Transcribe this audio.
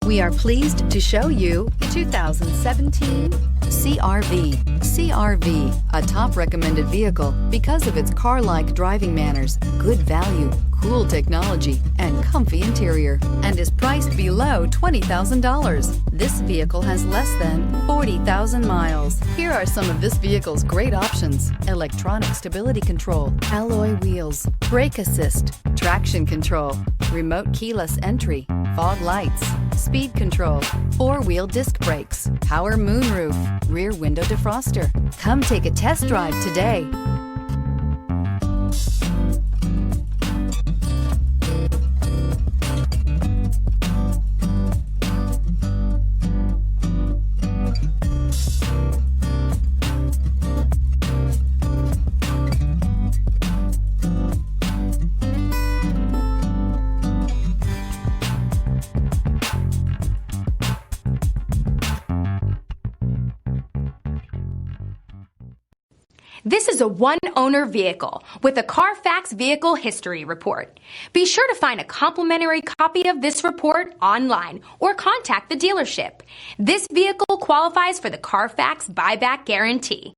We are pleased to show you the 2017 CR-V. CR-V, a top recommended vehicle because of its car-like driving manners, good value, cool technology, and comfy interior, and is priced below $20,000. This vehicle has less than 40,000 miles. Here are some of this vehicle's great options: electronic stability control, alloy wheels, brake assist, traction control, remote keyless entry, fog lights, speed control, four-wheel disc brakes, power moonroof, rear window defroster. Come take a test drive today. This is a one-owner vehicle with a Carfax Vehicle History Report. Be sure to find a complimentary copy of this report online or contact the dealership. This vehicle qualifies for the Carfax Buyback Guarantee.